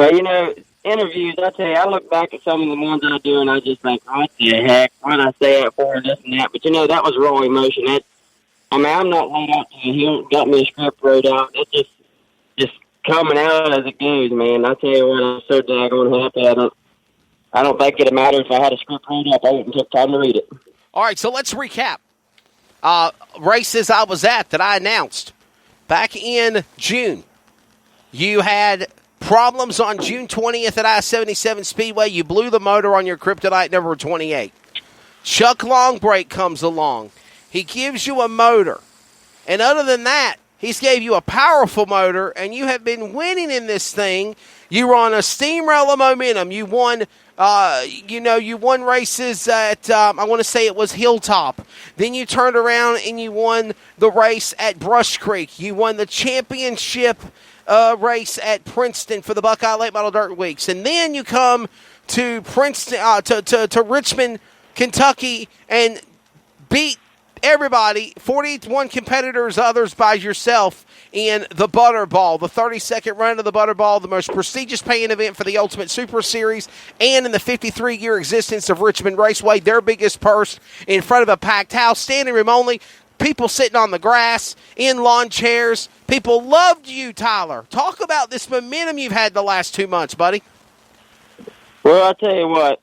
Well, interviews, I tell you, I look back at some of the ones I do, and I just think, what the heck? What did I say that for, this and that? But, that was raw emotion. I'm not laid out to you. He got me a script wrote out. It's just coming out as it goes, man. I tell you what, I'm so daggone happy. I don't think it'd matter if I had a script wrote up. I wouldn't take time to read it. All right, so let's recap. Races I was at that I announced. Back in June, you had problems on June 20th at I-77 Speedway. You blew the motor on your Kryptonite number 28. Chuck Longbreak comes along. He gives you a motor. And other than that, he's gave you a powerful motor, and you have been winning in this thing. You were on a steamroller momentum. You won you won races at, I want to say it was Hilltop. Then you turned around and you won the race at Brush Creek. You won the championship race at Princeton for the Buckeye Late Model Dirt Weeks. And then you come to Princeton, to Richmond, Kentucky, and beat everybody, 41 competitors, others by yourself, in the Butterball, the 32nd run of the Butterball, the most prestigious paying event for the Ultimate Super Series, and in the 53-year existence of Richmond Raceway, their biggest purse, in front of a packed house, standing room only, people sitting on the grass, in lawn chairs. People loved you, Tyler. Talk about this momentum you've had the last 2 months, buddy. Well, I'll tell you what,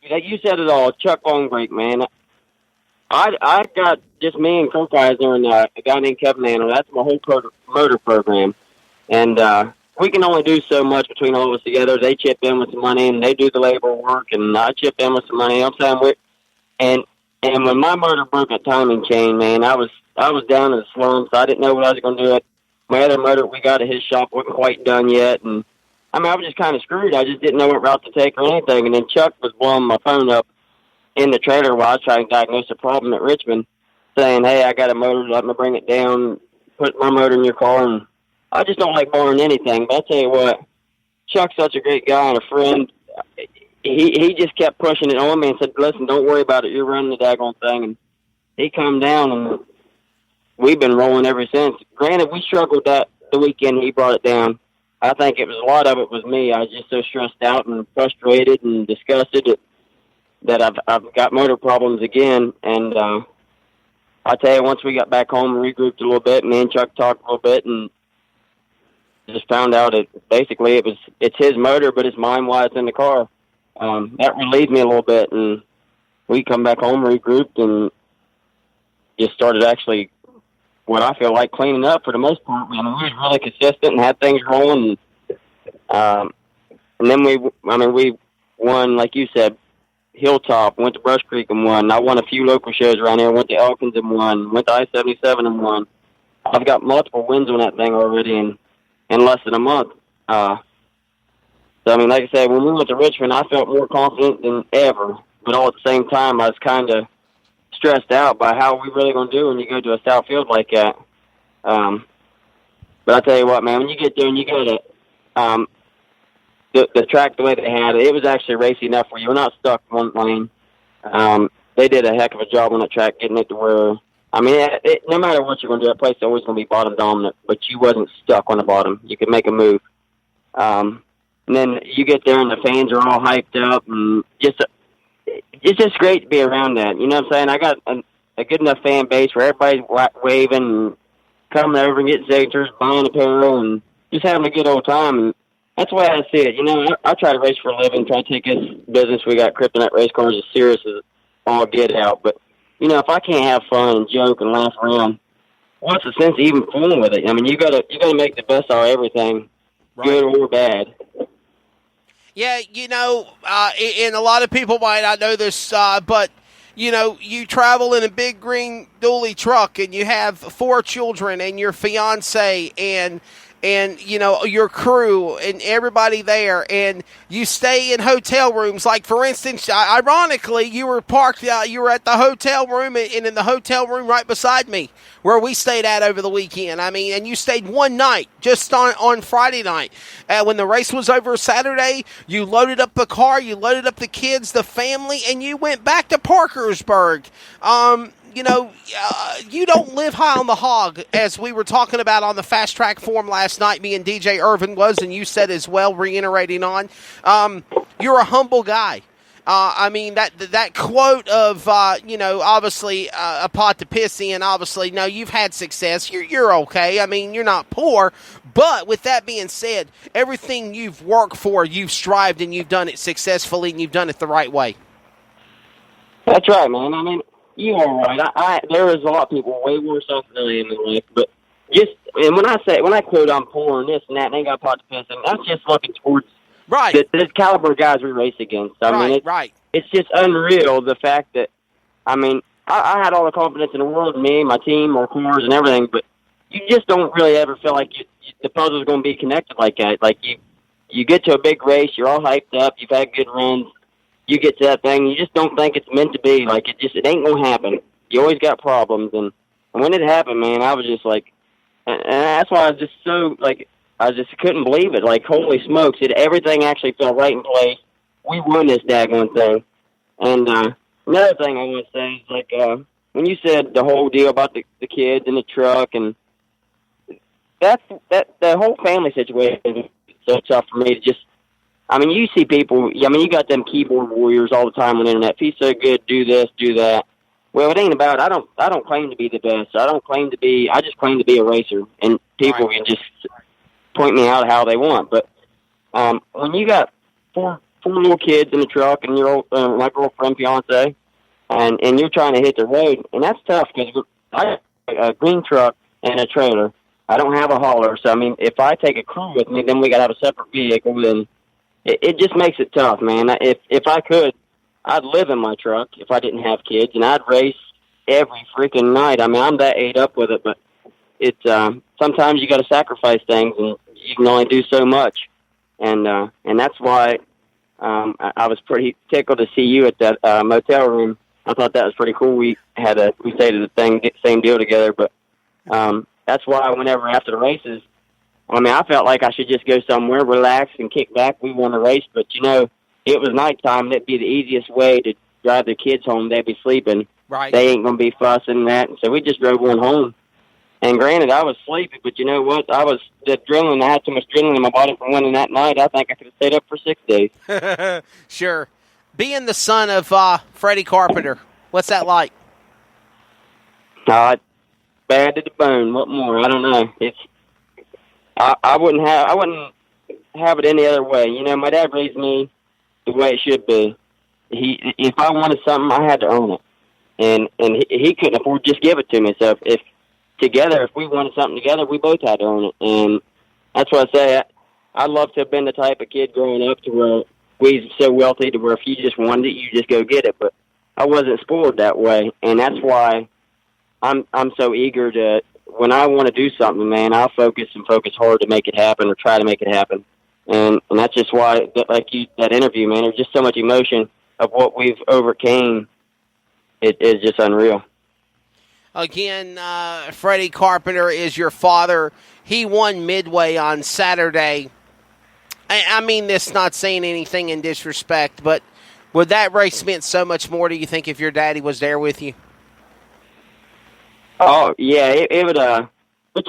you said it all, Chuck Longbreak, man. I got just me and Kirkeiser and a guy named Kevin Anner. That's my whole motor program. And we can only do so much between all of us together. They chip in with some money, and they do the labor work, and I chip in with some money. You know what I'm saying? And when my motor broke at timing chain, man, I was down in the slumps. I didn't know what I was going to do. My other motor we got at his shop wasn't quite done yet. And, I was just kind of screwed. I just didn't know what route to take or anything. And then Chuck was blowing my phone up in the trailer while I was trying to diagnose a problem at Richmond, saying, hey, I got a motor, let me bring it down, put my motor in your car. And I just don't like borrowing anything. But I tell you what, Chuck's such a great guy and a friend. He just kept pushing it on me and said, listen, don't worry about it. You're running the daggone thing. And he come down, and we've been rolling ever since. Granted, we struggled the weekend he brought it down. I think a lot of it was me. I was just so stressed out and frustrated and disgusted that I've got motor problems again. And I tell you, once we got back home and regrouped a little bit, me and Chuck talked a little bit, and just found out it's his motor, but it's mine while it's in the car. That relieved me a little bit, and we come back home, regrouped, and just started actually what I feel like cleaning up for the most part. We were really consistent and had things rolling. And then we won, like you said, Hilltop, went to Brush Creek and won. I won a few local shows around here, went to Elkins and won, went to I-77 and won. I've got multiple wins on that thing already in less than a month. So, like I said, when we went to Richmond, I felt more confident than ever. But all at the same time, I was kind of stressed out by how we really going to do when you go to a South field like that. But I tell you what, man, when you get there and you go to the track the way they had it, it was actually racy enough where you're not stuck in one lane. They did a heck of a job on that track getting it to where, no matter what you're going to do, that place is always going to be bottom dominant, but you wasn't stuck on the bottom. You could make a move. And then you get there and the fans are all hyped up, and it's just great to be around that. You know what I'm saying? I got a good enough fan base where everybody's waving and coming over and getting signatures, buying apparel, and just having a good old time. And that's the way I see it. I try to race for a living, try to take this business we got, Kryptonite race cars, as serious as all get out. But, if I can't have fun and joke and laugh around, what's the sense of even fooling with it? You gotta make the best out of everything, right, good or bad. Yeah, and a lot of people might not know this, but, you travel in a big green dually truck and you have 4 children and your fiance and your crew and everybody there, and you stay in hotel rooms. Like, for instance, ironically, you were parked, you were at the hotel room and in the hotel room right beside me where we stayed at over the weekend. And you stayed one night, just on Friday night. When the race was over Saturday, you loaded up the car, you loaded up the kids, the family, and you went back to Parkersburg. you don't live high on the hog, as we were talking about on the Fast Track Forum last night, me and DJ Irvin was, and you said as well, reiterating on, you're a humble guy. That quote of, obviously a pot to piss in, obviously, no, you've had success. You're okay. I mean, you're not poor. But with that being said, everything you've worked for, you've strived and you've done it successfully and you've done it the right way. That's right, man. I mean, you are right. There is a lot of people way worse off than I am in life. But when I quote I'm poor and this and that, and they got pot to piss in, that's just looking towards the caliber of guys we race against. I mean, it's just unreal, the fact that, I mean, I had all the confidence in the world in me, my team, our cars, and everything, but you just don't really ever feel like the puzzle's going to be connected like that. Like, you get to a big race, you're all hyped up, you've had good runs, you get to that thing, you just don't think it's meant to be. Like, it ain't going to happen. You always got problems, and when it happened, man, I was just like, and that's why I was just so, like, I just couldn't believe it. Like, holy smokes, everything actually fell right in place. We won this daggone thing. And another thing I want to say is, like, when you said the whole deal about the kids and the truck, and that whole family situation is so tough for me to just, I mean, you see people, I mean, you got them keyboard warriors all the time on the internet. If he's so good, do this, do that. Well, it ain't about, I don't claim to be the best. I just claim to be a racer. And people can just point me out how they want. But when you got four little kids in the truck and your my girlfriend, fiance, and you're trying to hit the road, and that's tough because I have a green truck and a trailer. I don't have a hauler, so I mean, if I take a crew with me, then we got to have a separate vehicle. Then it just makes it tough, man. If I could, I'd live in my truck if I didn't have kids, and I'd race every freaking night. I mean, I'm that ate up with it, but it's sometimes you got to sacrifice things, and you can only do so much. And that's why I was pretty tickled to see you at that motel room. I thought that was pretty cool. We stayed at the same deal together, but that's why whenever after the races, I mean, I felt like I should just go somewhere, relax, and kick back. We won the race, but, it was nighttime. That'd be the easiest way to drive the kids home. They'd be sleeping. Right. They ain't going to be fussing and that. And so we just drove one home. And granted, I was sleepy, but you know what? I had so much adrenaline in my body from winning that night, I think I could have stayed up for 6 days. Sure. Being the son of Freddie Carpenter, what's that like? Bad to the bone. What more? I don't know. I wouldn't have it any other way. My dad raised me the way it should be. If I wanted something, I had to own it, and he couldn't afford to just give it to me. So if we wanted something together, we both had to own it, and that's what I say. I'd love to have been the type of kid growing up to where we so wealthy to where if you just wanted it, you just go get it. But I wasn't spoiled that way, and that's why I'm so eager to. When I want to do something, man, I'll focus hard to make it happen or try to make it happen. And that's just why, that interview, man, there's just so much emotion of what we've overcame. It is just unreal. Again, Freddie Carpenter is your father. He won Midway on Saturday. I mean this not saying anything in disrespect, but would that race meant so much more, do you think, if your daddy was there with you? Oh, yeah, it would, but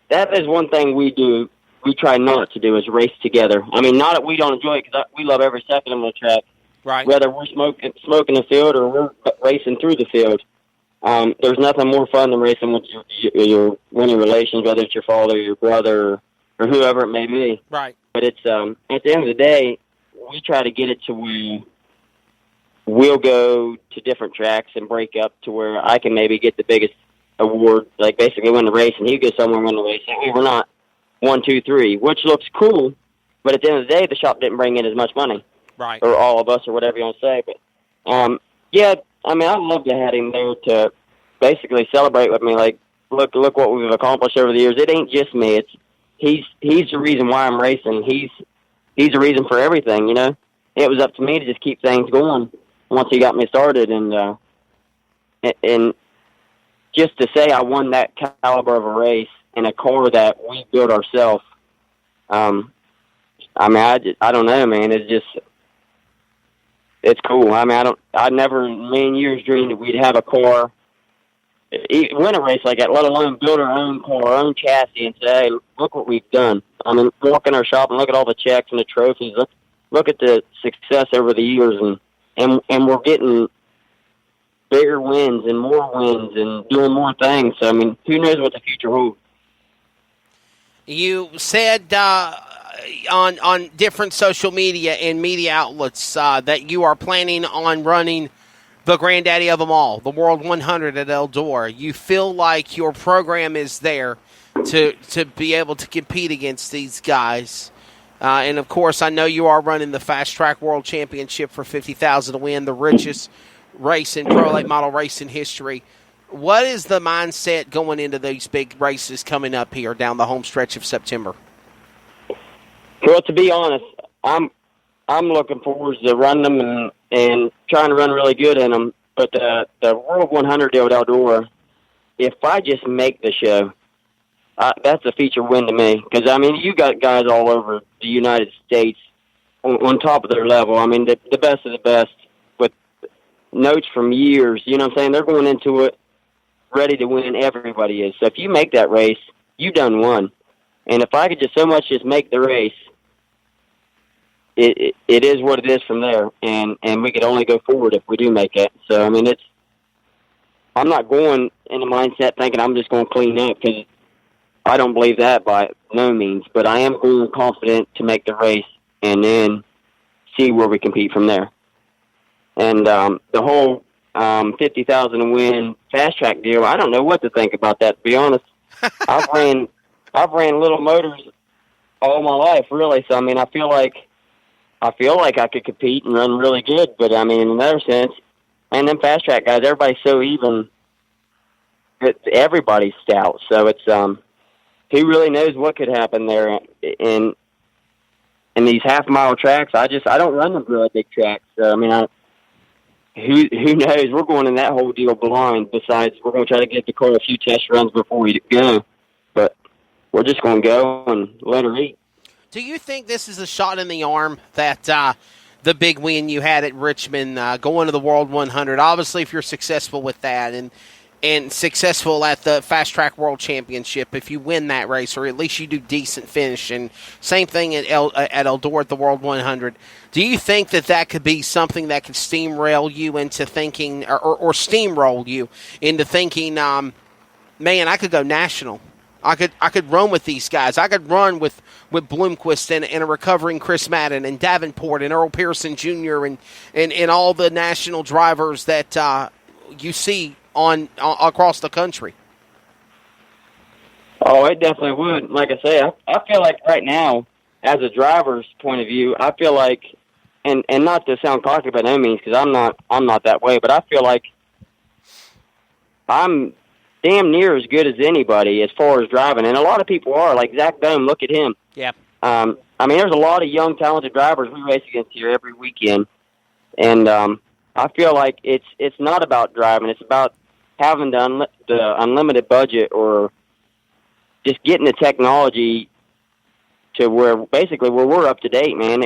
that is one thing we do. We try not to do is race together. I mean, not that we don't enjoy it, because we love every second of the track. Right. Whether we're smoking the field or we're racing through the field. There's nothing more fun than racing with your winning relations, whether it's your father, your brother, or whoever it may be. Right. But it's at the end of the day, we try to get it to where we'll go to different tracks and break up to where I can maybe get the biggest award, like basically win the race, and he goes somewhere and win the race. And we're not 1, 2, 3, which looks cool, but at the end of the day, the shop didn't bring in as much money. Right. Or all of us, or whatever you want to say. But, yeah, I mean, I'd love to have him there to basically celebrate with me. Like, look what we've accomplished over the years. It ain't just me. He's the reason why I'm racing. He's the reason for everything, It was up to me to just keep things going once he got me started. And just to say I won that caliber of a race in a car that we built ourselves, I mean, I don't know, man. It's just, it's cool. I mean, I never in a million years dreamed that we'd have a car, win a race like that, let alone build our own car, our own chassis, and say, hey, look what we've done. I mean, walk in our shop and look at all the checks and the trophies. Look at the success over the years, and we're getting bigger wins and more wins and doing more things. So, I mean, who knows what the future holds. You said on different social media and media outlets that you are planning on running the granddaddy of them all, the World 100 at Eldora. You feel like your program is there to be able to compete against these guys. And, of course, I know you are running the Fast Track World Championship for $50,000 to win, the richest race in pro late model racing history. What is the mindset going into these big races coming up here down the home stretch of September? Well, to be honest, I'm looking forward to running them and trying to run really good in them. But the World 100 deal at Eldora, if I just make the show, that's a feature win to me. Because, I mean, you got guys all over the United States on top of their level. I mean, the best of the best with notes from years. You know what I'm saying? They're going into it ready to win. Everybody is. So if you make that race, you done won. And if I could just so much just make the race, it is what it is from there, and we could only go forward if we do make it. So, I mean, I'm not going in the mindset thinking I'm just going to clean up, because I don't believe that by no means, but I am going confident to make the race and then see where we compete from there. And the whole $50,000 to win fast track deal, I don't know what to think about that, to be honest. I've ran little motors all my life, really, so, I mean, I feel like I could compete and run really good, but I mean, in another sense, and them fast track guys, everybody's so even. Everybody's stout, so it's who really knows what could happen there in these half-mile tracks. I don't run them really big tracks, so I mean, who knows? We're going in that whole deal blind. Besides, we're going to try to get the car a few test runs before we go, but we're just going to go and let her eat. Do you think this is a shot in the arm that the big win you had at Richmond, going to the World 100, obviously if you're successful with that and successful at the Fast Track World Championship, if you win that race, or at least you do decent finish, and same thing at Eldora at the World 100, do you think that could be something that could steamroll you into thinking, or steamroll you into thinking, man, I could go national? I could run with these guys. I could run with Bloomquist and a recovering Chris Madden and Davenport and Earl Pearson Jr. and all the national drivers that you see on across the country. Oh, it definitely would. Like I say, I feel like right now, as a driver's point of view, I feel like, and not to sound cocky by no means, because I'm not that way, but I feel like I'm damn near as good as anybody as far as driving, and a lot of people are. Like Zach Dome, look at him. Yeah. I mean, there's a lot of young, talented drivers we race against here every weekend, and I feel like it's not about driving. It's about having the unlimited budget, or just getting the technology to where basically where we're up to date, man.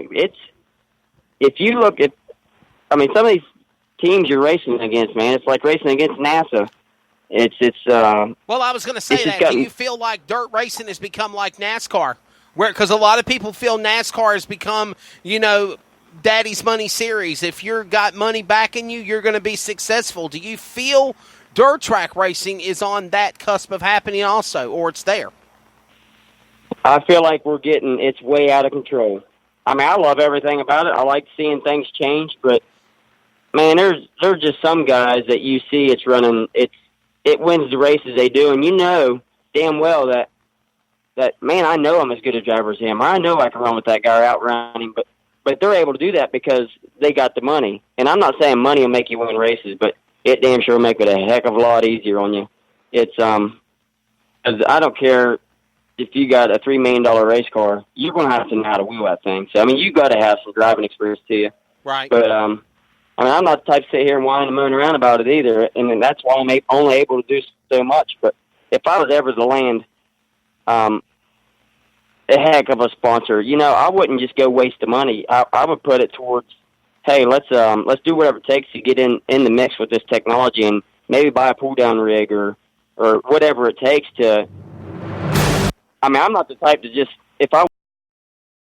If you look at, I mean, some of these teams you're racing against, man, it's like racing against NASA. Well, I was going to say that. Do you feel like dirt racing has become like NASCAR? Because a lot of people feel NASCAR has become, daddy's money series. If you've got money backing you, you're going to be successful. Do you feel dirt track racing is on that cusp of happening also, or it's there? I feel like it's way out of control. I mean, I love everything about it. I like seeing things change, but, man, there's just some guys that you see it's running, it wins the races they do, and you know damn well that man, I know I'm as good a driver as him. I know I can run with that guy out running, but they're able to do that because they got the money. And I'm not saying money will make you win races, but it damn sure will make it a heck of a lot easier on you. It's I don't care if you got a $3 million race car, you're going to have to know how to wheel that thing. So I mean, you got to have some driving experience to you, right? But I mean, I'm not the type to sit here and whine and moan around about it either, and that's why I'm only able to do so much. But if I was ever to land a heck of a sponsor, I wouldn't just go waste the money. I would put it towards hey, let's do whatever it takes to get in the mix with this technology, and maybe buy a pull down rig or whatever it takes to. I mean, I'm not the type to just, if I